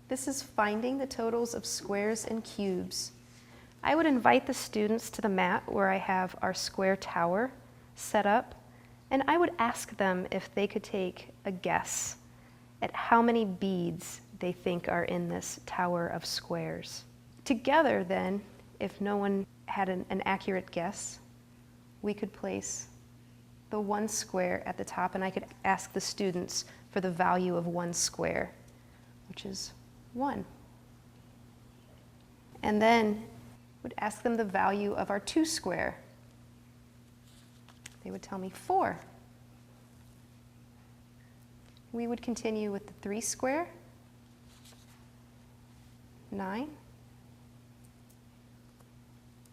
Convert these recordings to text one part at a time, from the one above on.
This is finding the totals of squares and cubes. I would invite the students to the mat where I have our square tower set up, and I would ask them if they could take a guess at how many beads they think are in this tower of squares. Together then, if no one had an accurate guess, we could place the one square at the top, and I could ask the students for the value of one square, which is 1. And then would ask them the value of our 2 square. They would tell me 4. We would continue with the 3 square, 9.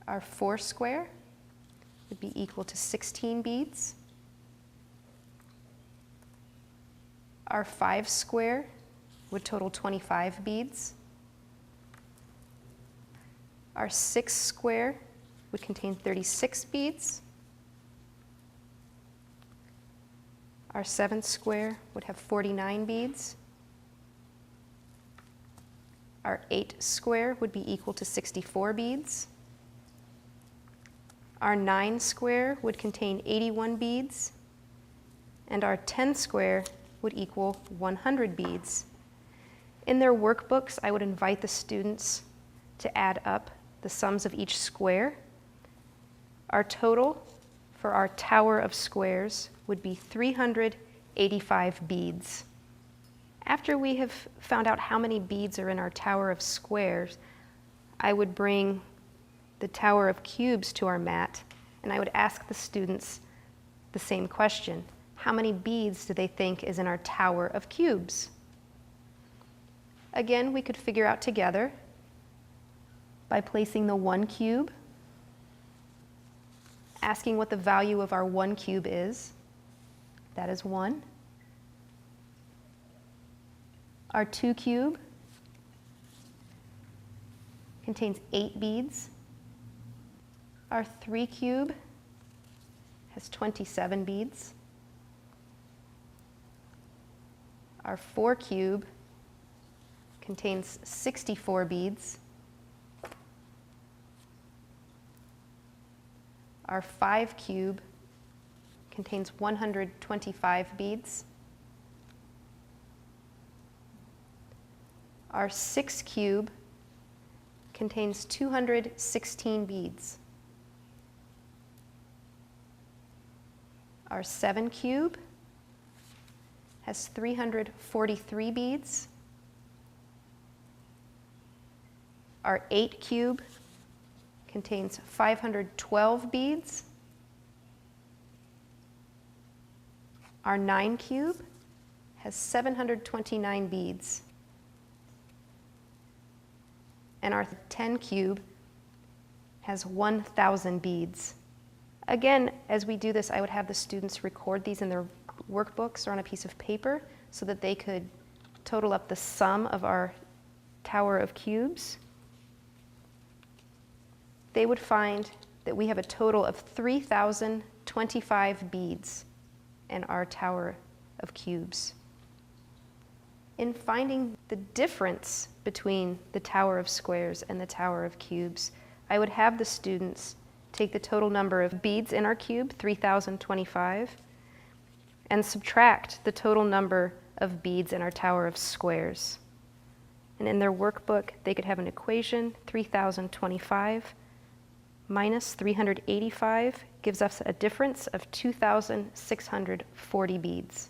Our 4 square would be equal to 16 beads. Our 5 square would total 25 beads. Our 6 square would contain 36 beads. Our 7 square would have 49 beads. Our 8 square would be equal to 64 beads. Our 9 square would contain 81 beads. And our 10 square would equal 100 beads. In their workbooks, I would invite the students to add up the sums of each square. Our total for our tower of squares would be 385 beads. After we have found out how many beads are in our tower of squares, I would bring the tower of cubes to our mat, and I would ask the students the same question. How many beads do they think is in our tower of cubes? Again, we could figure out together by placing the 1 cube, asking what the value of our 1 cube is. That is 1. Our 2 cube contains 8 beads. Our 3 cube has 27 beads. Our 4 cube contains 64 beads. Our 5 cube contains 125 beads. Our 6 cube contains 216 beads. Our 7 cube has 343 beads. Our 8 cube contains 512 beads. Our 9 cube has 729 beads. And our 10 cube has 1,000 beads. Again, as we do this, I would have the students record these in their workbooks or on a piece of paper so that they could total up the sum of our tower of cubes. They would find that we have a total of 3,025 beads in our tower of cubes. In finding the difference between the tower of squares and the tower of cubes, I would have the students take the total number of beads in our cube, 3,025, and subtract the total number of beads in our tower of squares. And in their workbook, they could have an equation, 3,025 minus 385 gives us a difference of 2,640 beads.